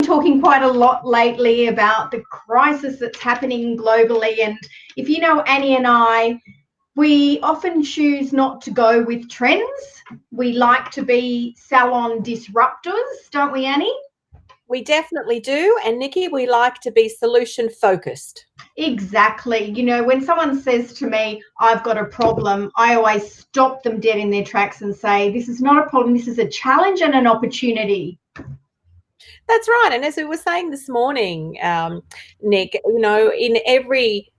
talking quite a lot lately about the crisis that's happening globally. And if you know Annie and I, we often choose not to go with trends. We like to be salon disruptors, don't we, Annie? We definitely do. And Nikki, we like to be solution focused. Exactly. You know, when someone says to me, I've got a problem, I always stop them dead in their tracks and say, this is not a problem, this is a challenge and an opportunity. That's right. And as we were saying this morning, Nick, you know, in every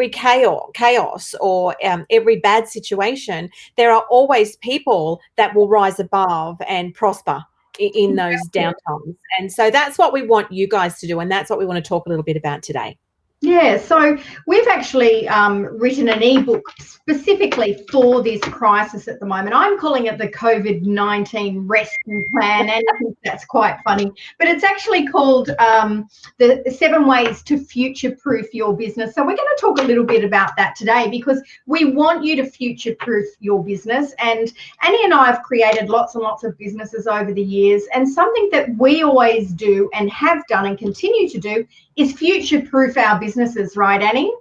chaos or every bad situation, there are always people that will rise above and prosper in those downtimes. And so that's what we want you guys to do. And that's what we want to talk a little bit about today. Yeah, so we've actually written an ebook specifically for this crisis at the moment. I'm calling it the COVID-19 rescue plan, and I think that's quite funny. But it's actually called the 7 ways to future-proof your business. So we're going to talk a little bit about that today because we want you to future-proof your business. And Annie and I have created lots and lots of businesses over the years, and something that we always do and have done and continue to do is future-proof our businesses, right, Annie?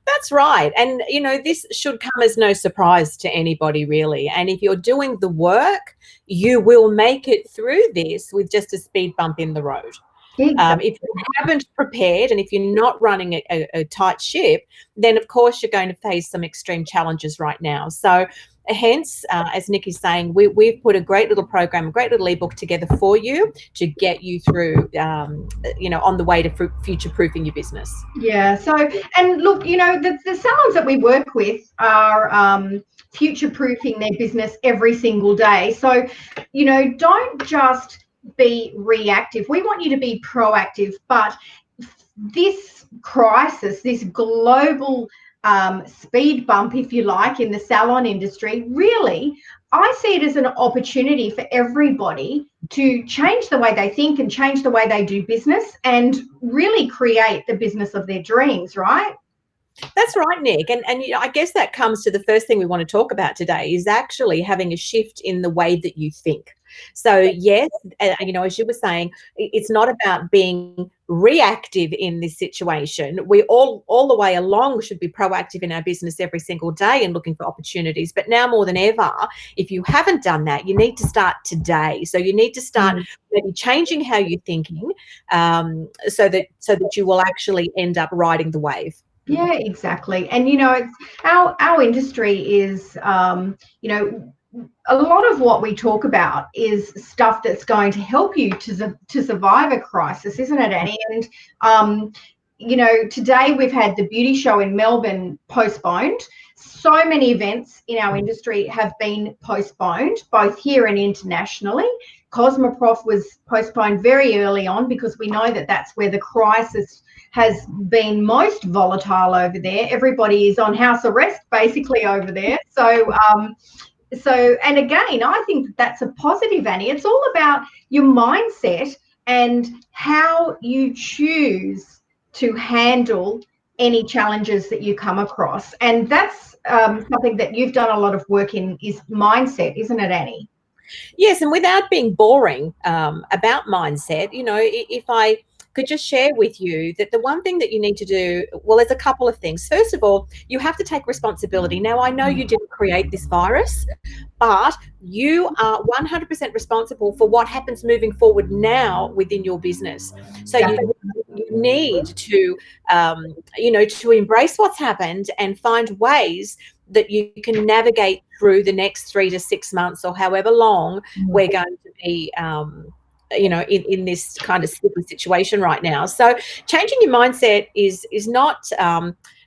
That's right. And, you know, this should come as no surprise to anybody, really. And if you're doing the work, you will make it through this with just a speed bump in the road. Exactly. If you haven't prepared and if you're not running a tight ship, then, of course, you're going to face some extreme challenges right now. So hence, as Nick is saying, we've put a great little program, a great little ebook together for you to get you through, you know, on the way to future-proofing your business. Yeah. So, and look, you know, the salons that we work with are future-proofing their business every single day. So, you know, don't just be reactive. We want you to be proactive. But this crisis, this global speed bump, if you like, in the salon industry, really, I see it as an opportunity for everybody to change the way they think and change the way they do business and really create the business of their dreams, right? That's right, Nick. And you know, I guess that comes to the first thing we want to talk about today is actually having a shift in the way that you think. So yes, you know, as you were saying, it's not about being reactive in this situation. We all the way along should be proactive in our business every single day and looking for opportunities. But now more than ever, if you haven't done that, you need to start today. So you need to start maybe changing how you're thinking, so that you will actually end up riding the wave. Yeah, exactly. And you know, it's our industry is you know, a lot of what we talk about is stuff that's going to help you to survive a crisis, isn't it, Annie? And you know, today we've had the beauty show in Melbourne postponed. So many events in our industry have been postponed, both here and internationally. Cosmoprof was postponed very early on because we know that that's where the crisis has been most volatile over there. Everybody is on house arrest basically over there. So and again, I think that's a positive, Annie. It's all about your mindset and how you choose to handle any challenges that you come across. And that's something that you've done a lot of work in is mindset, isn't it, Annie? Yes, and without being boring about mindset, you know, if I could just share with you that the one thing that you need to do, well, there's a couple of things. First of all, you have to take responsibility. Now, I know you didn't create this virus, but you are 100% responsible for what happens moving forward now within your business. So you need to, you know, to embrace what's happened and find ways that you can navigate through the next 3 to 6 months or however long we're going to be, you know, in this kind of sticky situation right now. So changing your mindset is not,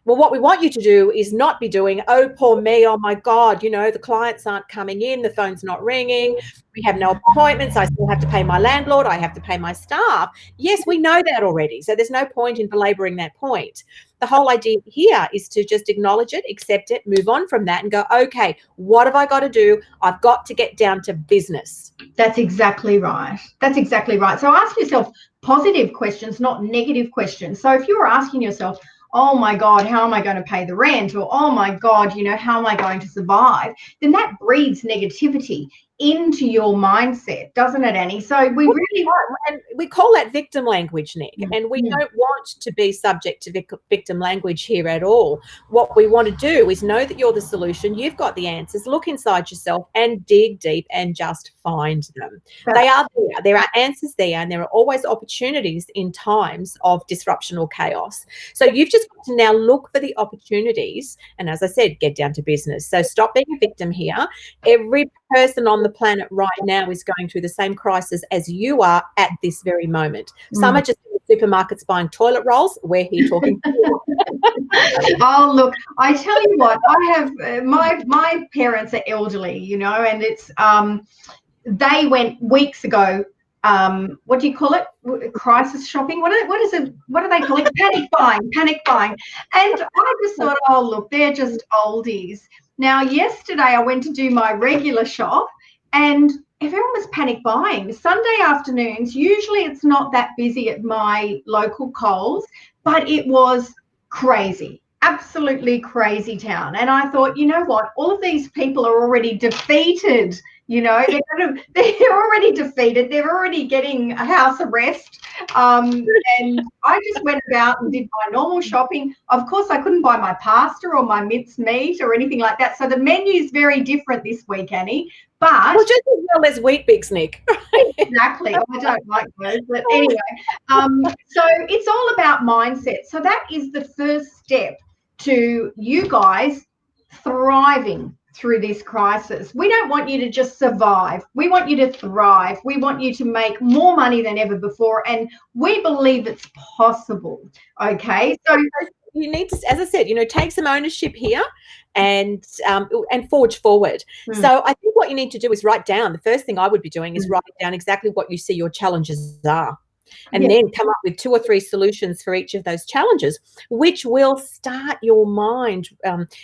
well, what we want you to do is not be doing, oh, poor me, oh my God, you know, the clients aren't coming in, the phone's not ringing, we have no appointments, I still have to pay my landlord, I have to pay my staff. Yes, we know that already. So there's no point in belaboring that point. The whole idea here is to just acknowledge it, accept it, move on from that and go, okay, what have I got to do? I've got to get down to business. That's exactly right. That's exactly right. So ask yourself positive questions, not negative questions. So if you're asking yourself, oh my God, how am I going to pay the rent? Or, oh my God, you know, how am I going to survive? Then that breeds negativity into your mindset, doesn't it, Annie? So we really, and we call that victim language, Nick, and we don't want to be subject to victim language here at all. What we want to do is know that you're the solution, you've got the answers, look inside yourself and dig deep and just find them. They are there. There are answers there, and there are always opportunities in times of disruption or chaos. So you've just got to now look for the opportunities, and as I said, get down to business. So stop being a victim here. Every person on the planet right now is going through the same crisis as you are at this very moment. Some are just in the supermarkets buying toilet rolls. We're here talking. Oh, look, I tell you what, I have my parents are elderly, you know, and it's they went weeks ago. What do you call it? Crisis shopping. What do they call it? Panic buying. And I just thought, oh, look, they're just oldies. Now, yesterday I went to do my regular shop, and everyone was panic buying. Sunday afternoons, usually it's not that busy at my local Coles, but it was crazy, absolutely crazy town. And I thought, you know what? All of these people are already defeated. You know, they're already defeated. They're already getting a house arrest. And I just went about and did my normal shopping. Of course, I couldn't buy my pasta or my minced meat or anything like that. So the menu is very different this week, Annie. But well, just as well as wheat bix, Nick. Exactly. I don't like those. But anyway, so it's all about mindset. So that is the first step to you guys thriving through this crisis. We don't want you to just survive. We want you to thrive. We want you to make more money than ever before. And we believe it's possible. Okay. So you need to, as I said, you know, take some ownership here and forge forward. So I think what you need to do is write down. The first thing I would be doing is write down exactly what you see your challenges are. And then come up with 2 or 3 solutions for each of those challenges, which will start your mind,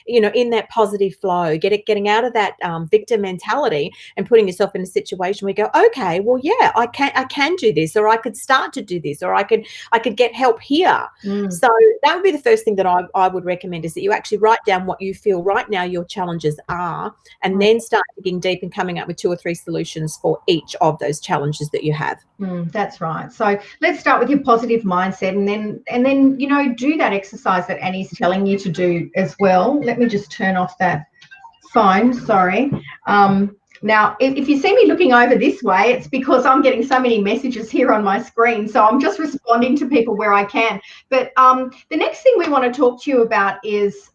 you know, in that positive flow, getting out of that victim mentality and putting yourself in a situation where you go, okay, well, yeah, I can do this, or I could start to do this, or I could get help here. So that would be the first thing that I would recommend, is that you actually write down what you feel right now your challenges are, and then start digging deep and coming up with 2 or 3 solutions for each of those challenges that you have. That's right. So let's start with your positive mindset, and then you know, do that exercise that Annie's telling you to do as well. Let me just turn off that phone. Sorry. Now, if you see me looking over this way, it's because I'm getting so many messages here on my screen. So I'm just responding to people where I can. But the next thing we want to talk to you about is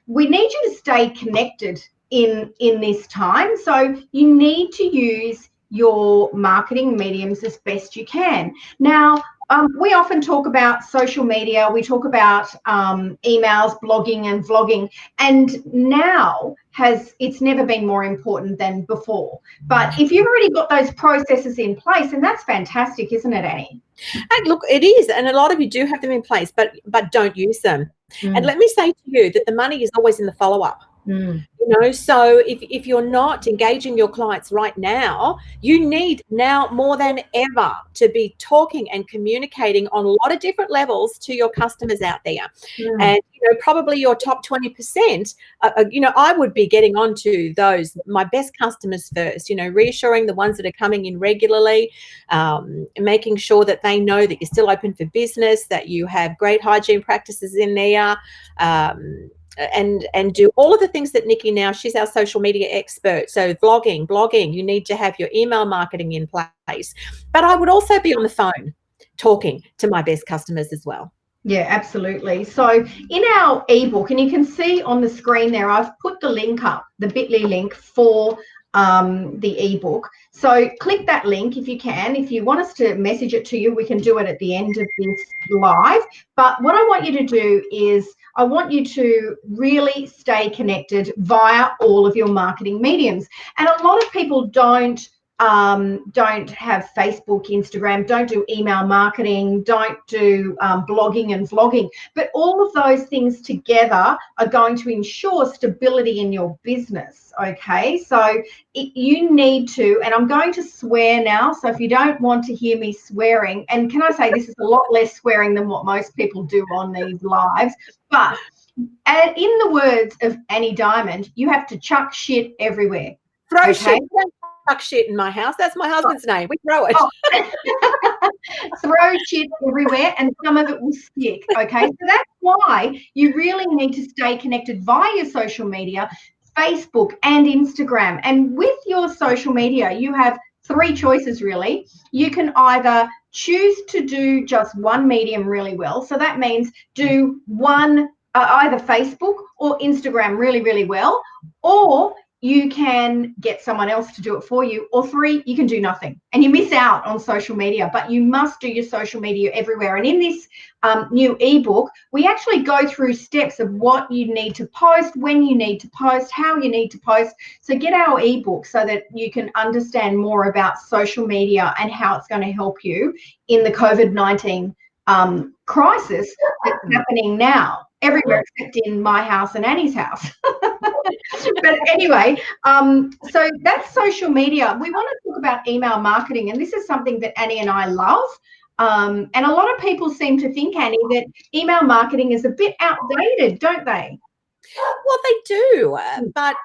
we need you to stay connected in this time. So you need to use your marketing mediums as best you can. Now, we often talk about social media, we talk about emails, blogging and vlogging, and now it's never been more important than before. But if you've already got those processes in place, and that's fantastic, isn't it, Annie? And look, it is, and a lot of you do have them in place, but don't use them. And let me say to you that the money is always in the follow-up. You know, so if you're not engaging your clients right now, you need now more than ever to be talking and communicating on a lot of different levels to your customers out there. And, you know, probably your top 20%, you know, I would be getting onto those, my best customers first, you know, reassuring the ones that are coming in regularly, making sure that they know that you're still open for business, that you have great hygiene practices in there, and do all of the things that Nikki now, she's our social media expert. So blogging, you need to have your email marketing in place. But I would also be on the phone talking to my best customers as well. Yeah, absolutely. So in our ebook, and you can see on the screen there, I've put the link up, the bit.ly link for the ebook. So click that link if you can. If you want us to message it to you, we can do it at the end of this live. But what I want you to do is I want you to really stay connected via all of your marketing mediums. And a lot of people don't have Facebook, Instagram, don't do email marketing, don't do blogging and vlogging. But all of those things together are going to ensure stability in your business, okay? So you need to, and I'm going to swear now, so if you don't want to hear me swearing, and can I say this is a lot less swearing than what most people do on these lives, but in the words of Annie Diamond, you have to chuck shit everywhere. Throw shit. chuck shit in my house. That's my husband's name. We throw it. Throw shit everywhere, and some of it will stick. Okay, so that's why you really need to stay connected via your social media, Facebook and Instagram. And with your social media, you have three choices really. You can either choose to do just one medium really well. So that means do one, either Facebook or Instagram really, really well, or you can get someone else to do it for you, or three, you can do nothing and you miss out on social media. But you must do your social media everywhere. And in this new ebook, we actually go through steps of what you need to post, when you need to post, how you need to post. So get our ebook so that you can understand more about social media and how it's going to help you in the COVID-19 crisis that's happening now everywhere except in my house and Annie's house. But anyway, so that's social media. We want to talk about email marketing, and this is something that Annie and I love. And a lot of people seem to think, Annie, that email marketing is a bit outdated, don't they? Well, they do, but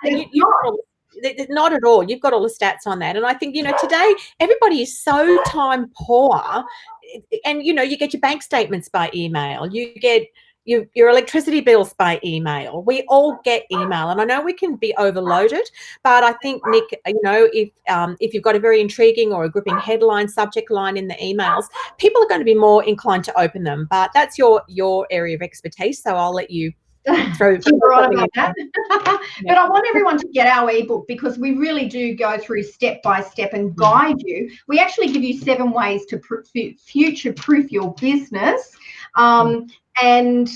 not at all. You've got all the stats on that. And I think, today everybody is so time poor, and, you get your bank statements by email. You get your electricity bills by email. We all get email, and I know we can be overloaded, but I think, Nick, if you've got a very intriguing or a gripping headline, subject line in the emails, people are going to be more inclined to open them. But that's your area of expertise, so I'll let you throw on about that. But I want everyone to get our ebook, because we really do go through step by step and guide you. We actually give you 7 ways to future proof your business. And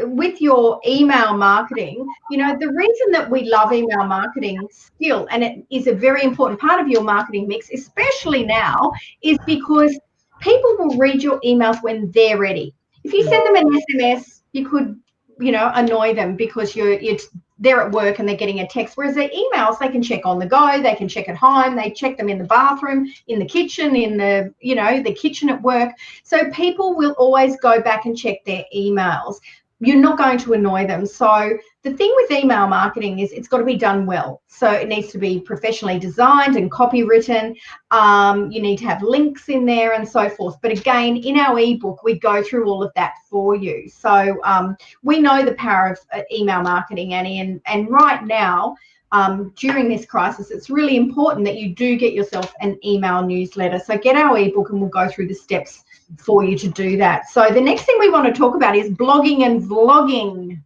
with your email marketing, the reason that we love email marketing still, and it is a very important part of your marketing mix, especially now, is because people will read your emails when they're ready. If you send them an SMS, you could, annoy them because they're at work and they're getting a text. Whereas their emails, they can check on the go, they can check at home, they check them in the bathroom, in the kitchen, in the kitchen at work. So people will always go back and check their emails. You're not going to annoy them. So the thing with email marketing is it's got to be done well. So it needs to be professionally designed and copywritten. You need to have links in there and so forth. But again, in our ebook, we go through all of that for you. So we know the power of email marketing, Annie, and right now, during this crisis, it's really important that you do get yourself an email newsletter. So get our ebook and we'll go through the steps for you to do that. So the next thing we want to talk about is blogging and vlogging.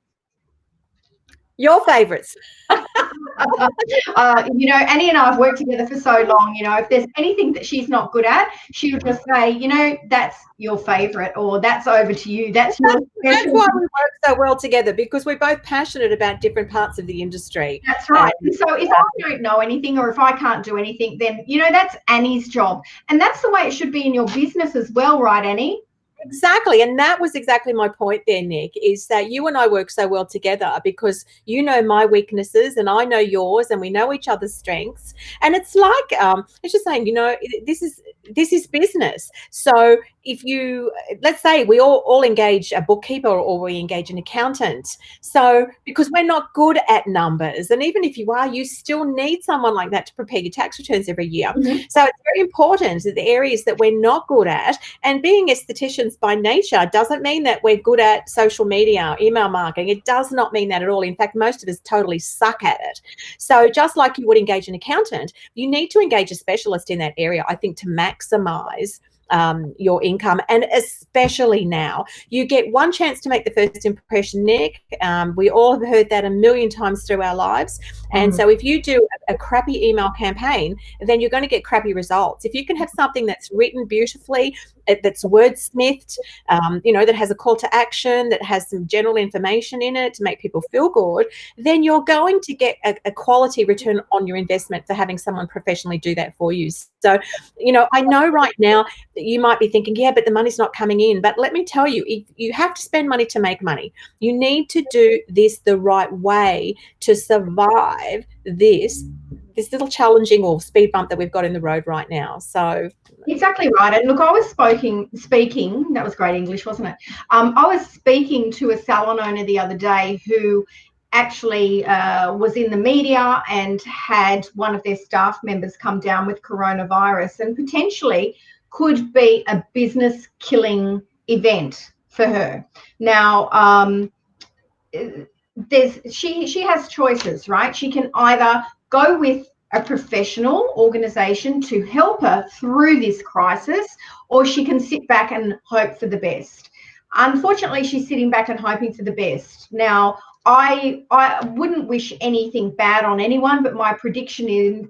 Your favorites. Annie and I have worked together for so long. If there's anything that she's not good at, she'll just say, that's your favorite, or that's over to you. That's why we work so well together, because we're both passionate about different parts of the industry. That's right. And so if I don't know anything, or if I can't do anything, then, that's Annie's job. And that's the way it should be in your business as well, right, Annie? Exactly. And that was exactly my point there, Nick, is that you and I work so well together because you know my weaknesses and I know yours, and we know each other's strengths. And it's like, it's just saying, this is business. So if let's say we all engage a bookkeeper or we engage an accountant. So because we're not good at numbers, and even if you are, you still need someone like that to prepare your tax returns every year. Mm-hmm. So it's very important that the areas that we're not good at, and being estheticians by nature doesn't mean that we're good at social media, email marketing. It does not mean that at all. In fact, most of us totally suck at it. So just like you would engage an accountant, you need to engage a specialist in that area, I think, to maximize your income. And especially now, you get one chance to make the first impression, Nick. We all have heard that a million times through our lives. And so if you do a crappy email campaign, then you're going to get crappy results. If you can have something that's written beautifully, that's wordsmithed, that has a call to action, that has some general information in it to make people feel good, then you're going to get a quality return on your investment for having someone professionally do that for you. So, I know right now that you might be thinking, yeah, but the money's not coming in. But let me tell you, if you have to spend money to make money. You need to do this the right way to survive this little challenging or speed bump that we've got in the road right now. So exactly right. And look, I was speaking, that was great English, wasn't it? I was speaking to a salon owner the other day who actually was in the media and had one of their staff members come down with coronavirus, and potentially could be a business killing event for her. Now, she has choices, right? She can either go with a professional organization to help her through this crisis, or she can sit back and hope for the best. Unfortunately, she's sitting back and hoping for the best. Now, I wouldn't wish anything bad on anyone, but my prediction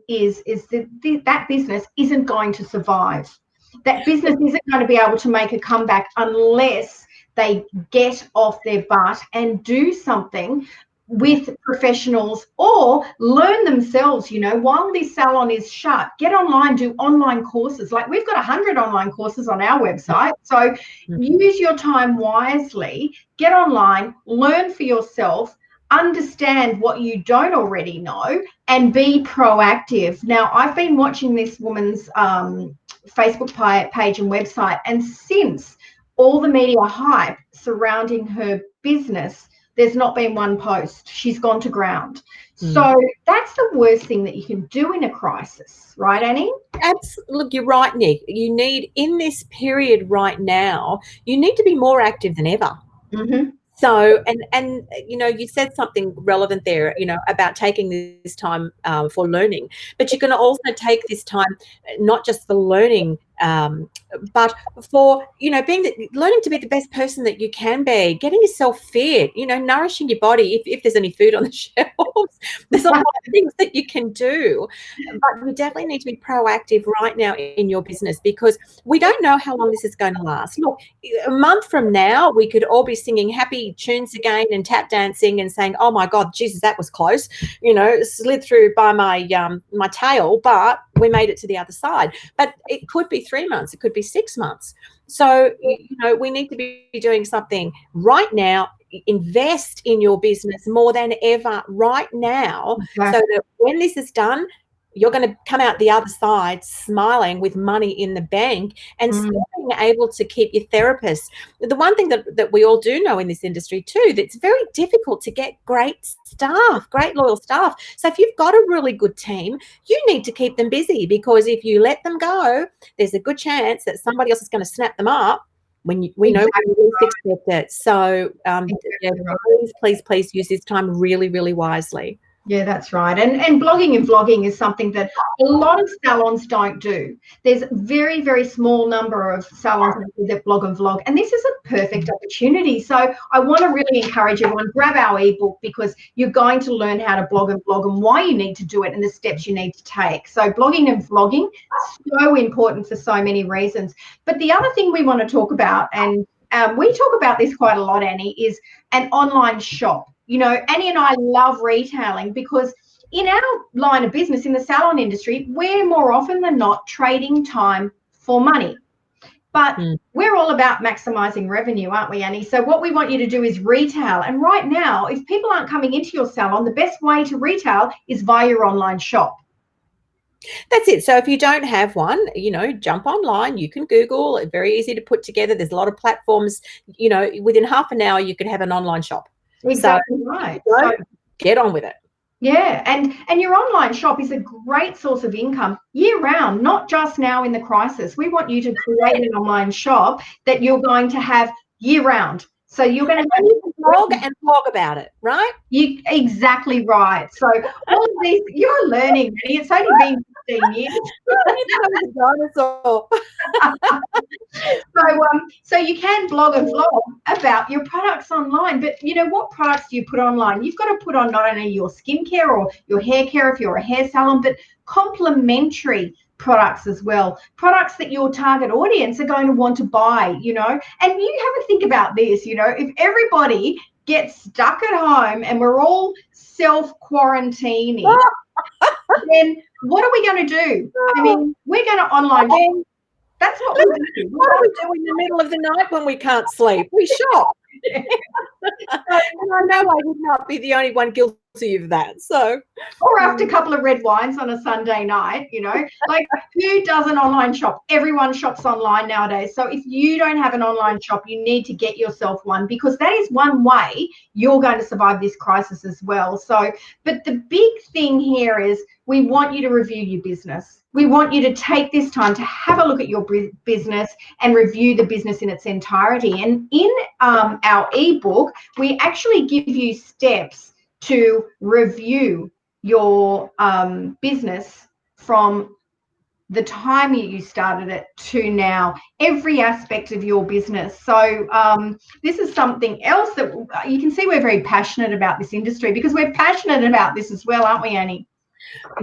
is that that business isn't going to survive. That business isn't going to be able to make a comeback unless they get off their butt and do something with professionals, or learn themselves. While this salon is shut, get online, do online courses. Like, we've got 100 online courses on our website. So use your time wisely, get online, learn for yourself, understand what you don't already know, and be proactive. Now, I've been watching this woman's Facebook page and website, and since all the media hype surrounding her business, there's not been one post. She's gone to ground. So that's the worst thing that you can do in a crisis, right, Annie? Look, you're right, Nick. You need, in this period right now, you need to be more active than ever. So, and you said something relevant there, about taking this time for learning, but you're going to also take this time not just for learning, but for learning to be the best person that you can be, getting yourself fit, nourishing your body. If there's any food on the shelves, there's a lot of things that you can do, but you definitely need to be proactive right now in your business, because we don't know how long this is going to last. Look, a month from now, we could all be singing happy tunes again and tap dancing and saying, "Oh my God, Jesus, that was close," slid through by my my tail, but we made it to the other side. But it could be 3 months, it could be 6 months. So we need to be doing something right now. Invest in your business more than ever right now, so that when this is done, you're going to come out the other side smiling with money in the bank, and still being able to keep your therapist. The one thing that we all do know in this industry too, that it's very difficult to get great staff, great loyal staff. So if you've got a really good team, you need to keep them busy, because if you let them go, there's a good chance that somebody else is going to snap them up when we know we least expect it. So please use this time really, really wisely. Yeah, that's right. And blogging and vlogging is something that a lot of salons don't do. There's a very, very small number of salons that blog and vlog, and this is a perfect opportunity. So I want to really encourage everyone, grab our ebook, because you're going to learn how to blog and vlog and why you need to do it and the steps you need to take. So blogging and vlogging, so important for so many reasons. But the other thing we want to talk about, and we talk about this quite a lot, Annie, is an online shop. Annie and I love retailing, because in our line of business, in the salon industry, we're more often than not trading time for money. But we're all about maximizing revenue, aren't we, Annie? So what we want you to do is retail. And right now, if people aren't coming into your salon, the best way to retail is via your online shop. That's it. So if you don't have one, jump online. You can Google. It's very easy to put together. There's a lot of platforms. Within half an hour, you could have an online shop. Exactly right. So get on with it. Yeah, and your online shop is a great source of income year round, not just now in the crisis. We want you to create an online shop that you're going to have year round. So you're going to blog and blog about it, right? Exactly right. So all of these, you're learning, Annie. It's only been 15 years. So you can blog and vlog about your products online, but what products do you put online? You've got to put on not only your skincare or your hair care if you're a hair salon, but complementary products as well, products that your target audience are going to want to buy, and you have to think about this, if everybody gets stuck at home and we're all self-quarantining, then what are we going to do? I mean, we're going to online shop. That's what we do. What do we do in the middle of the night when we can't sleep? We shop. And I know I would not be the only one guilty of that. So, or after a couple of red wines on a Sunday night, like who does an online shop? Everyone shops online nowadays. So if you don't have an online shop, you need to get yourself one, because that is one way you're going to survive this crisis as well. So, but the big thing here is we want you to review your business. We want you to take this time to have a look at your business and review the business in its entirety. And in our ebook, we actually give you steps to review your business from the time you started it to now, every aspect of your business. So this is something else that you can see we're very passionate about this industry, because we're passionate about this as well, aren't we, Annie?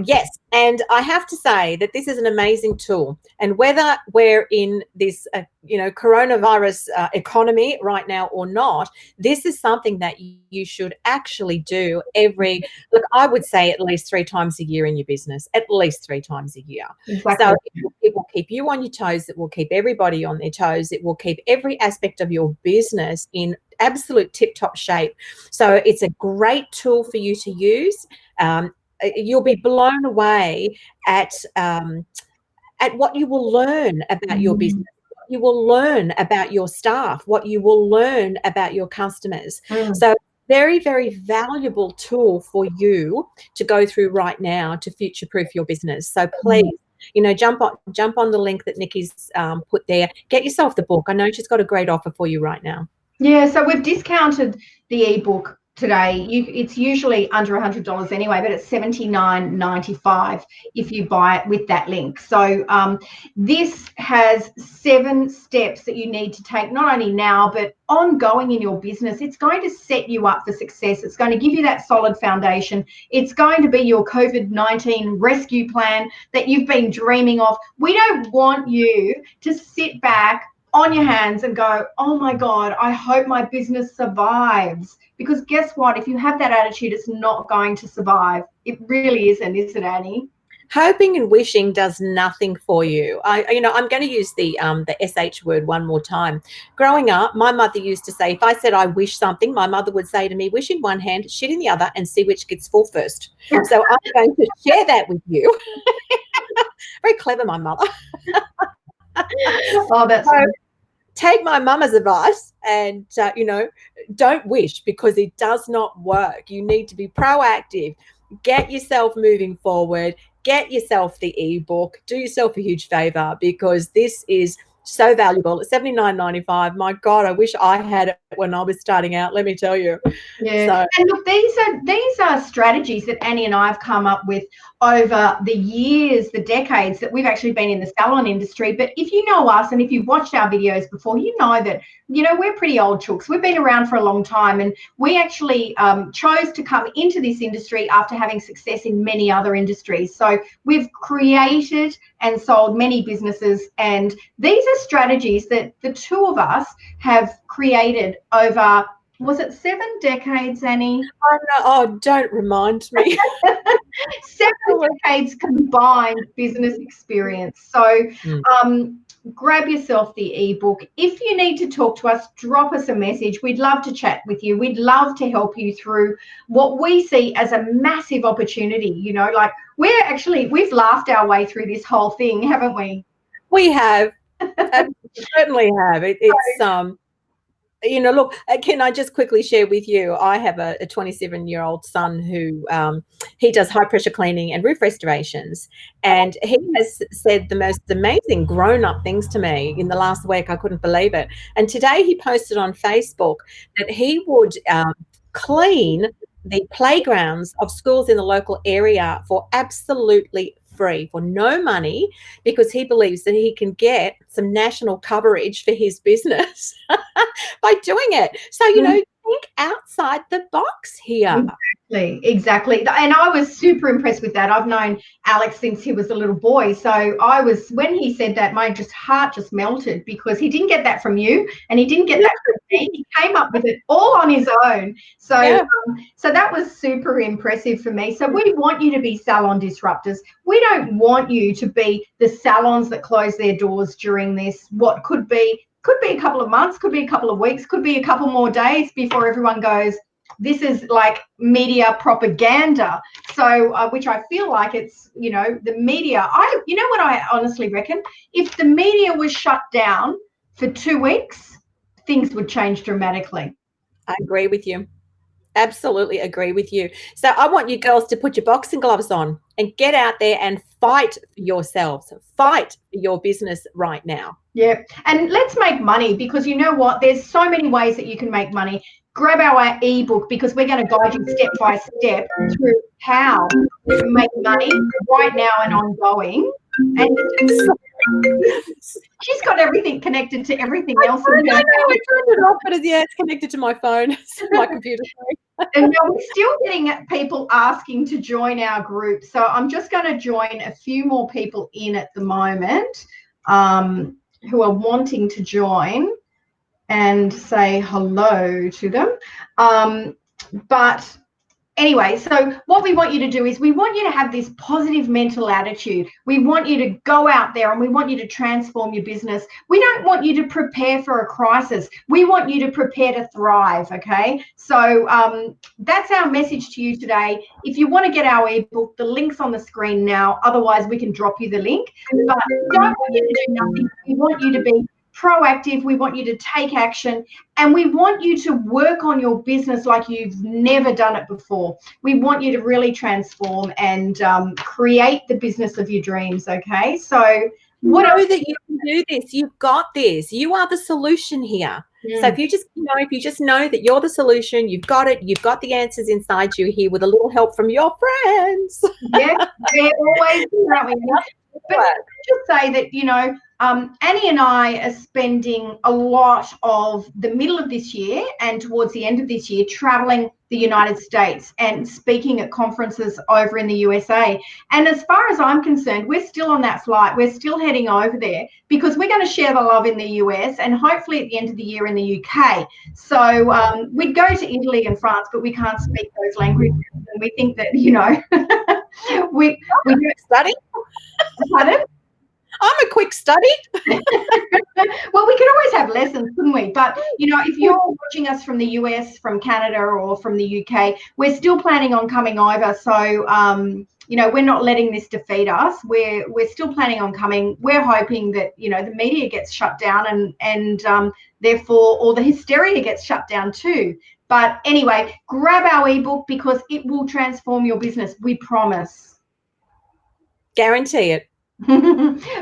Yes, and I have to say that this is an amazing tool. And whether we're in this, coronavirus economy right now or not, this is something that you should actually do I would say at least 3 times a year in your business, at least 3 times a year. Exactly. So it will keep you on your toes. It will keep everybody on their toes. It will keep every aspect of your business in absolute tip-top shape. So it's a great tool for you to use. You'll be blown away at what you will learn about your business. What you will learn about your staff, what you will learn about your customers. So very, very valuable tool for you to go through right now to future-proof your business. So please, jump on the link that Nikki's put there. Get yourself the book. I know she's got a great offer for you right now. Yeah, so we've discounted the ebook today. It's usually under $100 anyway, but it's $79.95 if you buy it with that link. So this has 7 steps that you need to take, not only now, but ongoing in your business. It's going to set you up for success. It's going to give you that solid foundation. It's going to be your COVID-19 rescue plan that you've been dreaming of. We don't want you to sit back on your hands and go, oh my God, I hope my business survives. Because guess what? If you have that attitude, it's not going to survive. It really isn't, is it, Annie? Hoping and wishing does nothing for you. I'm going to use the SH word one more time. Growing up, my mother used to say, if I said I wish something, my mother would say to me, wish in one hand, shit in the other, and see which gets full first. So I'm going to share that with you. Very clever, my mother. Oh, that's so, take my mama's advice and, don't wish, because it does not work. You need to be proactive. Get yourself moving forward. Get yourself the ebook. Do yourself a huge favor, because this is so valuable. At $79.95. My God, I wish I had it when I was starting out, let me tell you. Yeah. So, and look, these are strategies that Annie and I have come up with over the years, the decades that we've actually been in the salon industry. But if you know us and if you've watched our videos before, you know that, we're pretty old chooks. We've been around for a long time, and we actually chose to come into this industry after having success in many other industries. So we've created and sold many businesses, and these are strategies that the two of us have created over, was it 7 decades, Annie? Oh, don't remind me. 7 decades combined business experience. So grab yourself the ebook. If you need to talk to us, drop us a message. We'd love to chat with you. We'd love to help you through what we see as a massive opportunity. Like we've laughed our way through this whole thing, haven't we? We have. Certainly have. It's look, can I just quickly share with you, I have a 27-year-old son who he does high pressure cleaning and roof restorations, and he has said the most amazing grown-up things to me in the last week. I couldn't believe it. And today he posted on Facebook that he would clean the playgrounds of schools in the local area for absolutely free, for no money, because he believes that he can get some national coverage for his business by doing it. So, think outside the box here. Exactly. And I was super impressed with that. I've known Alex since he was a little boy. So when he said that, my heart just melted, because he didn't get that from you and he didn't get that from me. He came up with it all on his own. So, so that was super impressive for me. So we want you to be salon disruptors. We don't want you to be the salons that close their doors during this, what could be could be a couple of months, could be a couple of weeks, could be a couple more days before everyone goes, this is like media propaganda. So which I feel like it's, you know, the media. You know what I honestly reckon? If the media was shut down for 2 weeks, things would change dramatically. I agree with you. Absolutely agree with you. So I want you girls to put your boxing gloves on and get out there and fight for yourselves, fight for your business right now. Yeah, and let's make money, because you know what? There's so many ways that you can make money. Grab our ebook, because we're going to guide you step by step through how you can make money right now and ongoing. And she's got everything connected to everything else. I turned it off, but it's connected to my phone, my computer. And now we're still getting people asking to join our group. So I'm just going to join a few more people in at the moment who are wanting to join and say hello to them. But anyway, so what we want you to do is we want you to have this positive mental attitude. We want you to go out there and we want you to transform your business. We don't want you to prepare for a crisis. We want you to prepare to thrive, okay? So that's our message to you today. If you want to get our ebook, the link's on the screen now. Otherwise, we can drop you the link. But we don't want you to do nothing. We want you to be proactive. We want you to take action, and we want you to work on your business like you've never done it before. We want you to really transform and create the business of your dreams. Okay, so what know that you can do this. You've got this. You are the solution here. So if you just know that you're the solution, you've got it, you've got the answers inside you here with a little help from your friends. Yeah, we're always aren't we? But just say that, you know, Annie and I are spending a lot of the middle of this year and towards the end of this year traveling the United States and speaking at conferences over in the USA. And as far as I'm concerned, we're still on that flight. We're still heading over there because we're going to share the love in the US and hopefully at the end of the year in the UK. So we'd go to Italy and France, but we can't speak those languages. And we think that, you know, we study. Pardon? I'm a quick study. Well, we could always have lessons, couldn't we? But, you know, if you're watching us from the US, from Canada, or from the UK, we're still planning on coming over. So, you know, we're not letting this defeat us. We're still planning on coming. We're hoping that, you know, the media gets shut down and therefore all the hysteria gets shut down too. But anyway, grab our ebook because it will transform your business. We promise. Guarantee it.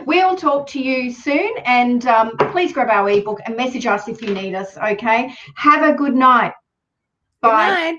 We'll talk to you soon, and please grab our ebook and message us if you need us, okay? Have a good night. Bye. Good night.